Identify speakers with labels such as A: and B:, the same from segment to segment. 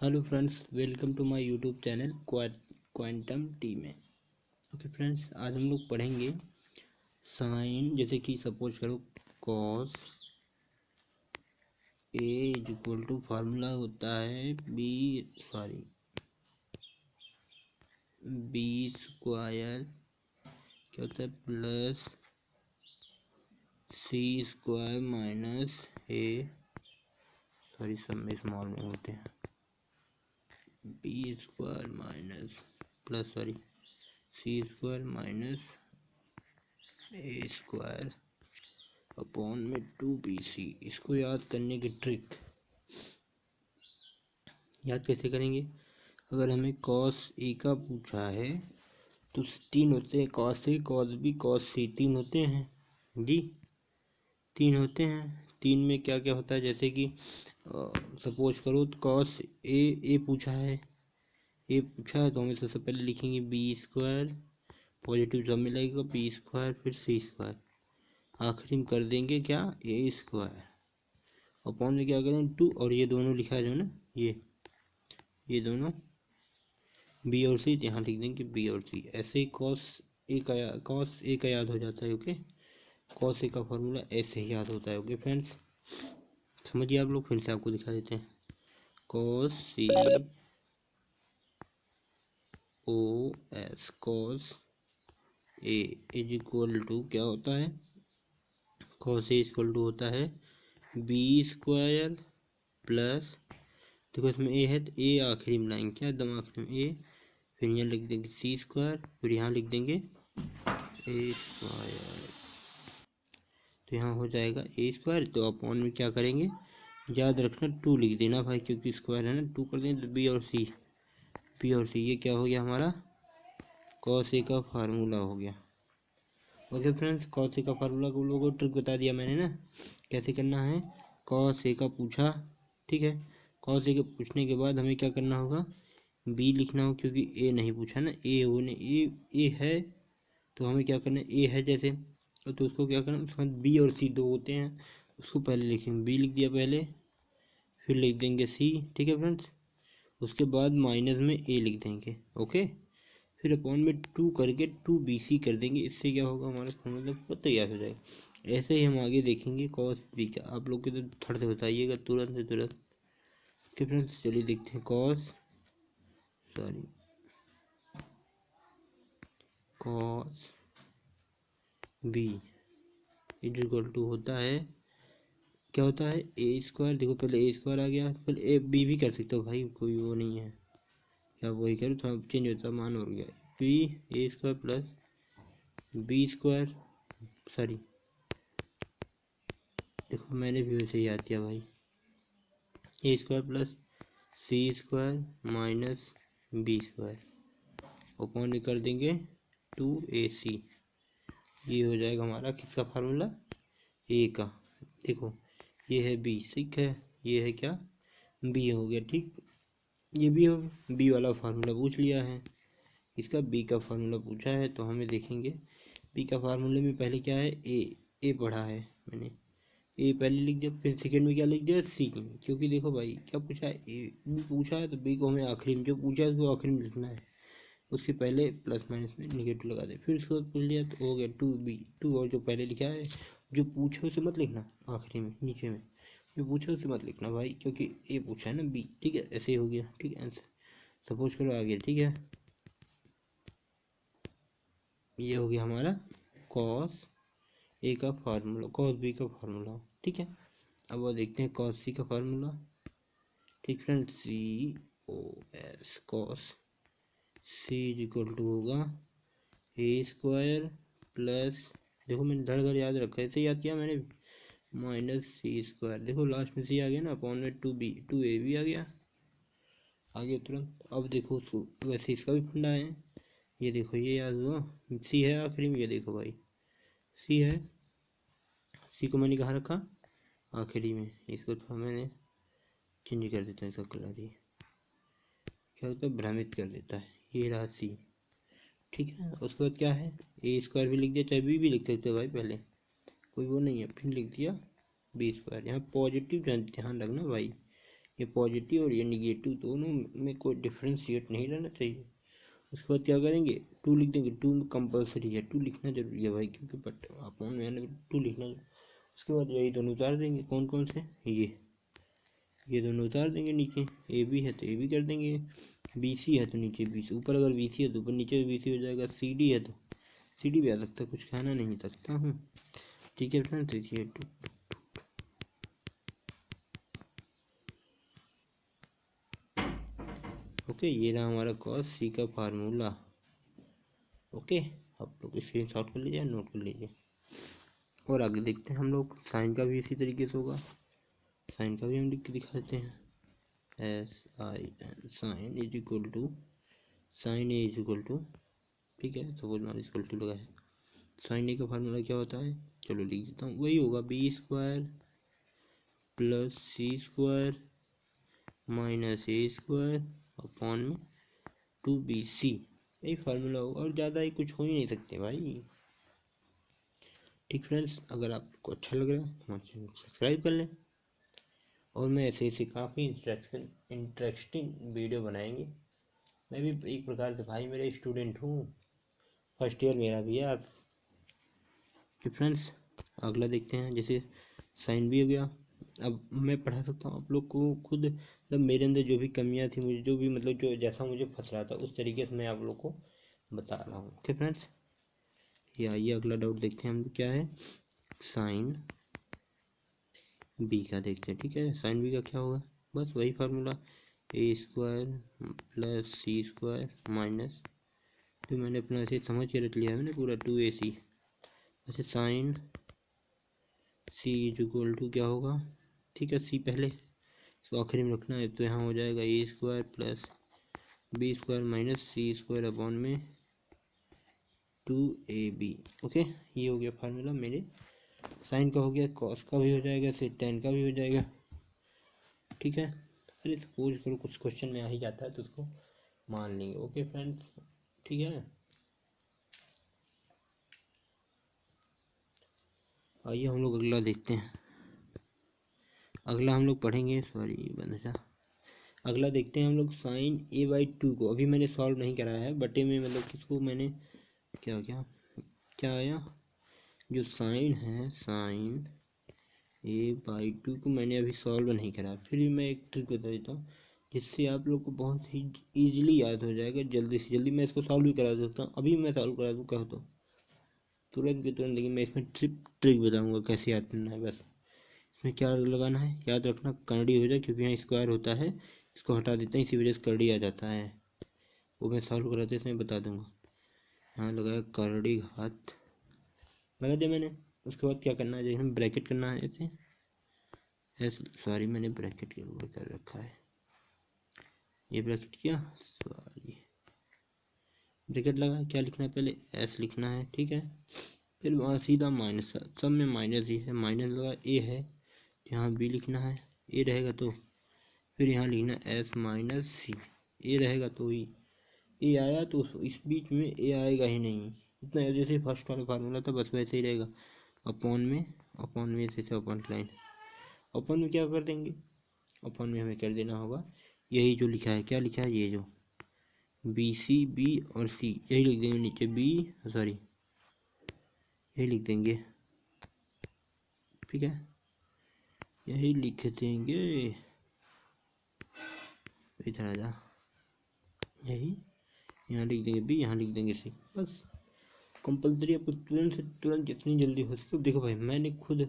A: Hello friends, welcome to my YouTube channel quantum T में। Okay friends, आज हम लोग पढ़ेंगे साइन। जैसे कि सपोज करो cos A is equal to formula होता है बी स्क्वायर क्या होता है plus C square minus A सब में स्मॉल में होते हैं B square minus plus C square minus A square upon में 2bc। इसको याद करने की ट्रिक याद कैसे करेंगे? अगर हमें कॉस ए का पूछा है तो तीन होते हैं, cos A cos B cos सी, तीन होते हैं जी, तीन होते हैं। तीन में क्या क्या होता है? जैसे कि सपोज करो तो कॉस ए पूछा है, तो हमें सबसे पहले लिखेंगे बी स्क्वायर, पॉजिटिव सब में लगेगा बी स्क्वायर, फिर सी स्क्वायर, आखिरी में कर देंगे क्या ए स्क्वायर, अपॉन में क्या करें 2, और ये दोनों लिखा है जो ना ये दोनों बी और सी यहाँ लिख देंगे बी और सी। ऐसे ही कॉस ए का याद हो जाता है। ओके, कॉस ए का फॉर्मूला ऐसे ही याद होता है। ओके फ्रेंड्स, समझिए आप लोग, फिर से आपको दिखा देते हैं। Cos C O S cos A is equal to क्या होता है? कॉस ए इक्वल टू होता है बी स्क्वायर प्लस, देखो इसमें ए है तो ए आखिरी में लाएंगे, क्या एकदम आखिरी में ए, फिर यहाँ लिख देंगे सी स्क्वायर, फिर यहाँ लिख देंगे ए स्क्वायर, तो यहाँ हो जाएगा ए स्क्वायर। तो अपॉन में क्या करेंगे, याद रखना 2 लिख देना भाई, क्योंकि स्क्वायर है ना, 2 कर देंगे तो बी और सी ये क्या हो गया हमारा कॉस ए का फार्मूला हो गया। ओके फ्रेंड्स, कॉस ए का फार्मूला को लोगों को ट्रिक बता दिया मैंने ना, कैसे करना है। कॉस ए का पूछा, ठीक है, कॉस ए के पूछने के बाद हमें क्या करना होगा, बी लिखना हो, क्योंकि ए नहीं पूछा ना, ए है, तो हमें क्या करना है, ए है जैसे, तो उसको क्या करना, उसमें बी और सी दो होते हैं, उसको पहले लिखेंगे, बी लिख दिया पहले, फिर लिख देंगे सी, ठीक है फ्रेंड्स, उसके बाद माइनस में ए लिख देंगे। ओके, फिर अपॉन में 2 करके 2bc कर देंगे, इससे क्या होगा हमारा फॉर्मूला पूरा तैयार हो जाएगा। ऐसे ही हम आगे देखेंगे कॉस बी का, आप लोग के तो थोड़ा से बताइएगा तुरंत से तुरंत। ओके फ्रेंड्स, चलिए देखते हैं cos B is equal to होता है, क्या होता है ए स्क्वायर, देखो पहले ए स्क्वायर आ गया, पहले ए बी भी कर सकते हो भाई, कोई वो नहीं है, क्या वही करो थोड़ा चेंज होता मान हो गया, B A square plus B square, sorry देखो मैंने भी वैसे याद किया भाई, A square plus C square minus B square, upon कर देंगे 2ac। ये हो जाएगा हमारा किसका फार्मूला, ए का। देखो ये है बी, ठीक है, ये है क्या बी हो गया, ठीक, ये भी हो, बी वाला फार्मूला पूछ लिया है, इसका बी का फार्मूला पूछा है, तो हमें देखेंगे बी का फार्मूले में पहले क्या है ए पढ़ा है मैंने, ए पहले लिख दिया, फिर सेकेंड में क्या लिख दिया सी, क्योंकि देखो भाई क्या पूछा है, ए बी पूछा है, तो बी को हमें आखिरी में, जो पूछा है उसको आखिरी में लिखना है, उसके पहले प्लस माइनस में निगेटिव लगा दे, फिर उसके बाद पूछ लिया तो हो गया 2b, और जो पहले लिखा है, जो पूछे उसे मत लिखना आखिरी में, नीचे में जो पूछे उसे मत लिखना भाई, क्योंकि ए पूछा है ना बी, ठीक है, ऐसे ही हो गया, ठीक है आंसर। सपोज करो आ गया, ठीक है, ये हो गया हमारा कॉस ए का फार्मूला, कॉस बी का फार्मूला, ठीक है। अब वो देखते हैं कॉस सी का फार्मूला, ठीक friend, C O S cos C is equal to होगा ए स्क्वायर प्लस, देखो मैंने धड़ धड़ याद रखा है, ऐसे याद किया मैंने, माइनस सी स्क्वायर, देखो लास्ट में सी आ गया ना, अपॉन में 2a भी आ गया तुरंत। अब देखो उसको, वैसे इसका भी फंडा है, ये देखो ये याद हुआ, सी है आखिरी में, ये देखो भाई सी है, सी को मैंने कहाँ रखा आखिरी में, इसको थोड़ा मैंने चेंज कर देता है, इसका कलर ये क्या होता है भ्रमित कर देता है, ये रहा सी, ठीक है। उसके बाद क्या है ए स्क्वायर भी लिख दिया, चाहे बी भी लिख सकते हो भाई, पहले कोई वो नहीं है, फिर लिख दिया बी स्क्वायर, यहाँ पॉजिटिव ध्यान रखना भाई, ये पॉजिटिव और ये निगेटिव, दोनों में कोई डिफ्रेंशिएट नहीं रहना चाहिए। उसके बाद क्या करेंगे, टू लिख देंगे। टू कंपलसरी है, टू लिखना जरूरी है भाई, क्योंकि बट अपॉन में टू लिखना। उसके बाद यही दोनों उतार देंगे। कौन कौन से, ये दोनों उतार देंगे नीचे। ए बी है तो ए बी कर देंगे, बी सी है तो नीचे बी सी, ऊपर अगर बी सी है तो ऊपर नीचे बी सी हो जाएगा, सी डी है तो सी डी भी आ सकता है, कुछ कहना नहीं सकता हूँ। ठीक है फ्रेंड्स, ये टू ओके, ये रहा हमारा कॉस सी का फार्मूला। ओके, आप लोग स्क्रीन शॉट कर लीजिए, नोट कर लीजिए। और आगे देखते हैं हम लोग, साइन का भी इसी तरीके से होगा। साइन का भी हम लिख के दिखा देते हैं। S I N, sine is equal to, sine A is equal to, ठीक है, सपोज मान इक्वल टू लगा है। साइन ए का फार्मूला क्या होता है, चलो लिख देता हूँ, वही होगा B square plus C square minus A square upon में 2bc, यही फार्मूला होगा, और ज़्यादा ही कुछ हो ही नहीं सकते भाई। ठीक फ्रेंड्स, अगर आपको अच्छा लग रहा है तो हमारे चैनल को सब्सक्राइब कर लें, और मैं ऐसे ऐसे काफ़ी इंटरेस्टिंग वीडियो बनाएंगे। मैं भी एक प्रकार से भाई मेरे स्टूडेंट हूँ, फर्स्ट ईयर मेरा भी है आप। ठीक फ्रेंड्स, अगला देखते हैं। जैसे साइन भी हो गया, अब मैं पढ़ा सकता हूँ आप लोग को खुद, मतलब मेरे अंदर जो भी कमियाँ थी, मुझे जो भी मतलब जो जैसा मुझे फंस रहा था उस तरीके से मैं आप लोग को बता रहा हूँ। ओके फ्रेंड्स, ये आइए अगला डाउट देखते हैं हम, क्या है साइन बी का देखते हैं। ठीक है, साइन बी का क्या होगा, बस वही फार्मूला, ए square plus C square minus, तो मैंने अपना ऐसे समझ के रख लिया है मैंने पूरा 2ac। अच्छा, sine C is equal to क्या होगा, ठीक है, सी पहले इसको आखिरी में रखना है, तो यहाँ हो जाएगा A square plus B square minus C square upon में 2ab। ओके, ये हो गया फार्मूला मेरे। साइन का हो गया, कॉस का भी हो जाएगा, से टेन का भी हो जाएगा। ठीक है, अरे सपोज करो कुछ क्वेश्चन में आ ही जाता है तो उसको मान लेंगे। ओके फ्रेंड्स, ठीक है, आइए हम लोग अगला देखते हैं। अगला हम लोग पढ़ेंगे, सॉरी बंदा, अगला देखते हैं हम लोग साइन a/2 को। अभी मैंने सॉल्व नहीं कराया है, बटे में मतलब किसको मैंने क्या क्या क्या आया, जो साइन है साइन a/2 को मैंने अभी सॉल्व नहीं करा। फिर भी मैं एक ट्रिक बता देता हूँ जिससे आप लोग को बहुत ही ईजिली याद हो जाएगा, जल्दी से जल्दी मैं इसको सॉल्व भी करा सकता हूँ। अभी मैं सॉल्व करा दूँ कहो तो तुरंत के तुरंत, लेकिन मैं इसमें ट्रिक बताऊँगा कैसे याद करना है। बस इसमें क्या लगाना है, याद रखना करड़ी हो जाए, क्योंकि यहाँ स्क्वायर होता है, इसको हटा देते हैं, इसी वजह से करड़ी आ जाता है। वो मैं सॉल्व कराते समय बता दूंगा। यहाँ लगाया करड़ी घात, लगा दिया मैंने। उसके बाद क्या करना है, जैसे हमें ब्रैकेट करना है ऐसे, सॉरी मैंने ब्रैकेट के ऊपर कर रखा है, ये ब्रैकेट किया, सॉरी ब्रैकेट लगा। क्या लिखना है, पहले एस लिखना है, ठीक है, फिर वहाँ सीधा माइनस, सब में माइनस ही है, माइनस लगा, ए है यहाँ बी लिखना है, ए रहेगा तो फिर यहाँ लिखना एस माइनस सी, ए रहेगा तो ही ए आया, तो इस बीच में ए आएगा ही नहीं, इतना जैसे फर्स्ट वाला फार्मूला था बस वैसे ही रहेगा। अपॉन में जैसे अपॉन लाइन, अपॉन में क्या कर देंगे, अपॉन में हमें कर देना होगा यही जो लिखा है, क्या लिखा है, ये जो बी सी बी और सी, यही लिख देंगे नीचे, बी सॉरी यही लिख देंगे, ठीक है, यही लिख देंगे, इधर आ जा, यही यहाँ लिख देंगे बी, यहाँ लिख देंगे सी, बस कंपलसरी। आपको तुरंत से तुरंत जितनी जल्दी हो सके। देखो भाई मैंने खुद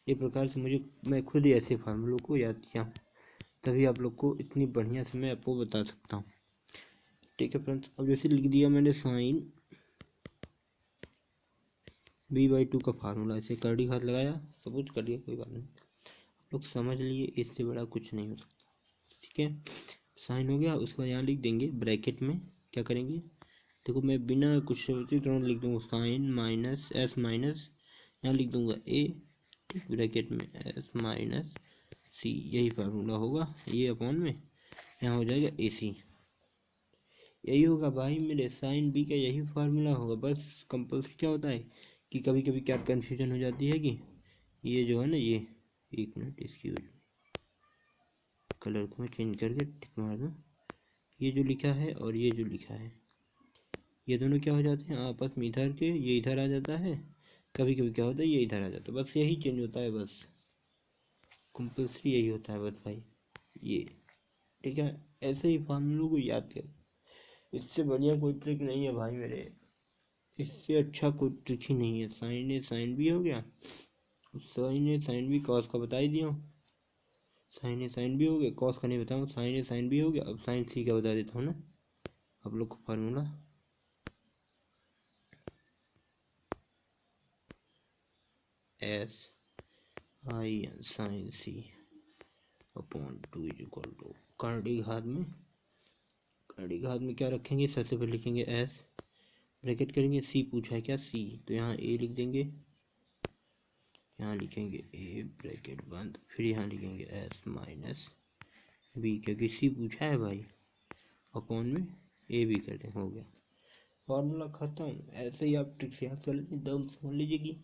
A: एक प्रकार से मैं खुद ही ऐसे फार्मूलों को याद किया हूँ, तभी आप लोग को इतनी बढ़िया से मैं आपको बता सकता हूँ। ठीक है फ्रेंड्स, अब जैसे लिख दिया मैंने साइन b/2 का फार्मूला, ऐसे करड़ी घात लगाया, सपोज कर दिया, कोई बात नहीं, आप लोग समझ लिए, इससे बड़ा कुछ नहीं हो सकता। ठीक है, साइन हो गया, उसके बाद यहाँ लिख देंगे ब्रैकेट में, क्या करेंगे, देखो मैं बिना कुछ सोचे तुरंत लिख दूँगा साइन माइनस एस माइनस, यहाँ लिख दूँगा ए, ब्रैकेट में एस माइनस सी, यही फार्मूला होगा, ये अपॉन में यहाँ हो जाएगा ए सी, यही होगा भाई मेरे साइन बी का, यही फार्मूला होगा। बस कंपल्सरी क्या होता है कि कभी कभी क्या कन्फ्यूजन हो जाती है कि ये जो है ना, ये एक मिनट इसकी वजह, कलर को मैं चेंज करके टिक मार दूँ। ये जो लिखा है और ये जो लिखा है ये दोनों क्या हो जाते हैं आपस में इधर के, ये इधर आ जाता है, कभी कभी क्या होता है ये इधर आ जाता है, बस यही चेंज होता है, बस कंपल्सरी यही होता है बस भाई ये। ठीक है, ऐसे ही फार्मूलों को याद कर, इससे बढ़िया कोई ट्रिक नहीं है भाई मेरे, इससे अच्छा कोई ट्रिक ही नहीं है। साइन ए साइन बी हो गया, साइन ए साइन बी कॉस का बता ही दिया, साइन ए साइन बी हो गया, कॉस का नहीं बताऊँ, साइन ए साइन बी हो गया। अब साइन सी का बता देता हूँ ना आप लोग को formula, S I N sine C upon 2 is equal to, करंडी घात में क्या रखेंगे, सबसे पहले लिखेंगे एस, ब्रैकेट करेंगे, सी पूछा है क्या सी, तो यहाँ ए लिख देंगे, यहाँ लिखेंगे ए ब्रैकेट बंद, फिर यहाँ लिखेंगे एस माइनस बी, क्योंकि सी पूछा है भाई, अपॉन में ए भी कर दें, हो गया फॉर्मूला खत्म। ऐसे ही आप ट्रिक्स याद कर लीजिए, तो समझ लीजिए कि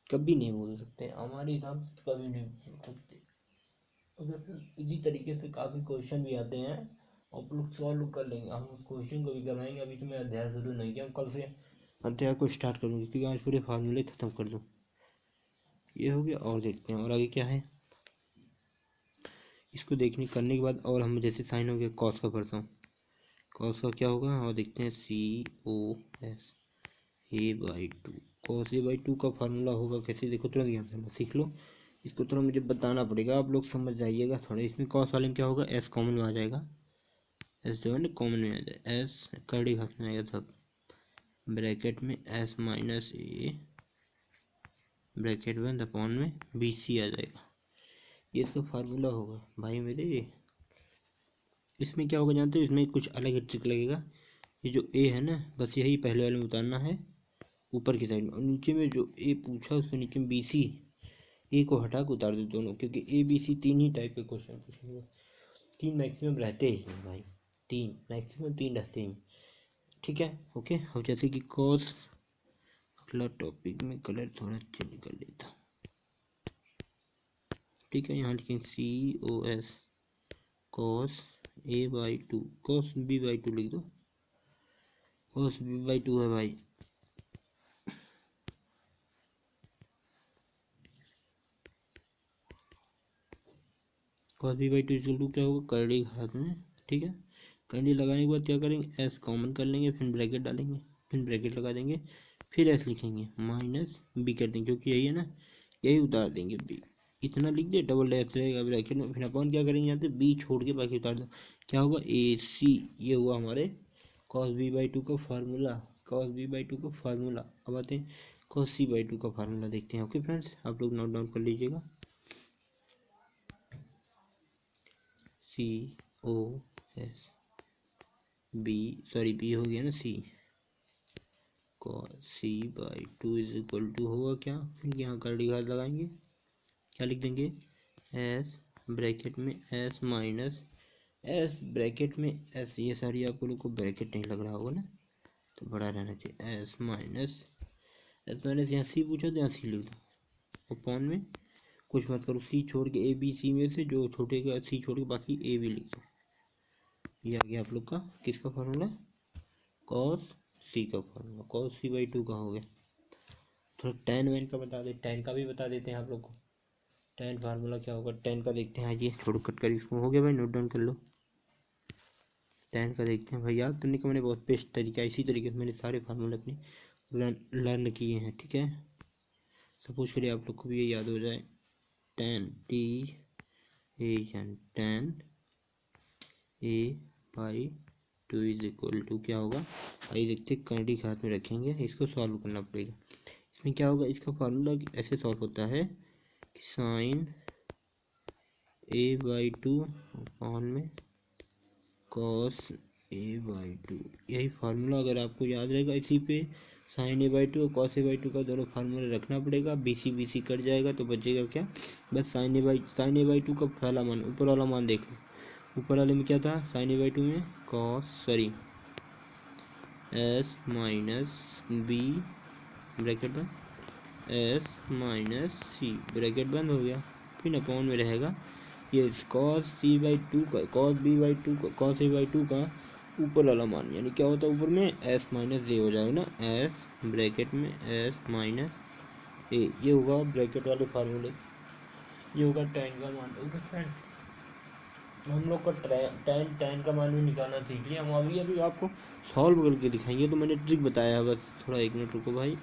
A: कभी नहीं बोल सकते, हमारे हिसाब से कभी नहीं बोल सकते। अगर इसी तरीके से काफ़ी क्वेश्चन भी आते हैं, आप लोग सॉल्व कर लेंगे, हम उस क्वेश्चन को भी करवाएंगे। अभी तो मैं अध्याय शुरू नहीं किया, कल से अध्याय को स्टार्ट करूँगी, क्योंकि आज पूरे फार्मूले ख़त्म कर दूँ। ये हो गया, और देखते हैं और आगे क्या है। इसको देखने करने के बाद और हम जैसे साइन हो गया कॉस का पढ़ता हूँ, कॉस का क्या होगा और देखते हैं, C O S A by two, cos A by two का फार्मूला होगा कैसे, देखो तुरंत यहाँ से सीख लो, इसको थोड़ा मुझे बताना पड़ेगा, आप लोग समझ जाइएगा थोड़ा। इसमें कॉस वाले में क्या होगा, एस कॉमन में आ जाएगा, एस जो है ना कॉमन में आ जाएगा, एस करड़ी घात में आएगा सब, ब्रैकेट में एस माइनस ए ब्रैकेट बंद अपॉन में बी सी आ जाएगा, ये इसका फार्मूला होगा भाई मेरे। इसमें क्या होगा जानते हो, इसमें कुछ अलग ही ट्रिक लगेगा। ये जो ए है ना, बस यही पहले वाले में उतारना है ऊपर की साइड में, और नीचे में जो ए पूछा उसके नीचे में बी सी, ए को हटा के उतार दो दोनों, क्योंकि ए बी सी तीन ही टाइप के क्वेश्चन पूछेंगे, तीन मैक्सिमम रहते ही हैं भाई, तीन मैक्सिमम तीन रहते हैं। ठीक है, ओके। अब जैसे कि कॉस, अगला टॉपिक में कलर थोड़ा चेंज कर लेता हूँ। ठीक है, यहाँ लिखेंगे C O S cos A by two, cos B by two लिख दो, कॉस बी बाई टू है भाई, cos B by two equal to क्या होगा, करड़ी घात में। ठीक है, करड़ी लगाने के बाद क्या करेंगे, एस कॉमन कर लेंगे, फिर ब्रैकेट डालेंगे, फिर ब्रैकेट लगा देंगे, फिर एस लिखेंगे माइनस बी कर देंगे, क्योंकि यही है ना, यही उतार देंगे बी, इतना लिख दे, डबल डैश रहेगा ब्रैकेट में, फिर अपन क्या करेंगे यहाँ से बी छोड़ के बाकी उतार दो, क्या होगा ए सी, ये हुआ हमारे कॉस बी बाई टू का formula, cos B by two का फार्मूला। अब आते हैं कॉस सी बाई टू का फार्मूला देखते हैं। ओके फ्रेंड्स, आप लोग नोट डाउन कर लीजिएगा, C O S B, sorry B हो गया ना C, cos C by two is equal to होगा क्या, फिर यहाँ करड़ी घात लगाएंगे, क्या लिख देंगे, एस ब्रैकेट में एस माइनस एस ब्रैकेट में एस, ये सारी आप लोग को ब्रैकेट नहीं लग रहा होगा ना, तो बड़ा रहना चाहिए, एस माइनस यहाँ सी पूछा तो यहाँ सी लिख दो, अपॉन में कुछ मत करो, सी छोड़ के ए बी सी में से जो छोटे का सी छोड़ के बाकी ए भी लिख दो। ये आ गया आप लोग का किसका फार्मूला, कॉस सी का formula, cos C by two का हो गया। थोड़ा टेन वैन का बता दे, टेन का भी बता देते हैं आप लोग को, टेन फार्मूला क्या होगा, टेन का देखते हैं। ये छोड़ो कट कर, इसको हो गया भाई, नोट डाउन कर लो, टेन का देखते हैं भाई। याद करने का मैंने बहुत बेस्ट तरीका, इसी तरीके से मैंने सारे फार्मूले अपने लर्न किए हैं। ठीक है, सपोज करिए आप लोग को भी ये याद हो जाए, tan T A N, tan A by two is equal to क्या होगा, आइए देखते हैं, करंडी हाथ में रखेंगे, इसको सॉल्व करना पड़ेगा। इसमें क्या होगा, इसका फार्मूला ऐसे सॉल्व होता है कि sine A by two upon में कॉस ए बाई टू, यही फार्मूला अगर आपको याद रहेगा, इसी पे साइन ए बाई टू और कॉस ए बाई टू का दोनों फार्मूला रखना पड़ेगा, बी सी कट जाएगा तो बचेगा क्या, बस साइन ए बाई टू का पहला मान, ऊपर वाला मान देख लो, ऊपर वाले में क्या था, साइन ए बाई टू में एस माइनस बी ब्रैकेट बंद, एस माइनस सी ब्रैकेट बंद हो गया, फिर अपॉन में रहेगा ये कॉस सी बाई टू का कॉस बी बाई टू का कॉस ए बाई टू का ऊपर वाला मान, यानी क्या होता है ऊपर में एस माइनस ए हो जाएगा ना, एस ब्रैकेट में एस माइनस ए, ये होगा ब्रैकेट वाले फार्मूले, ये होगा tan का मान। ओके फ्रेंड, हम लोग का tan का मान भी निकालना सीख लिया हम। अभी अभी आपको सॉल्व करके दिखाएंगे, तो मैंने ट्रिक बताया है बस, थोड़ा 1 मिनट रुको भाई।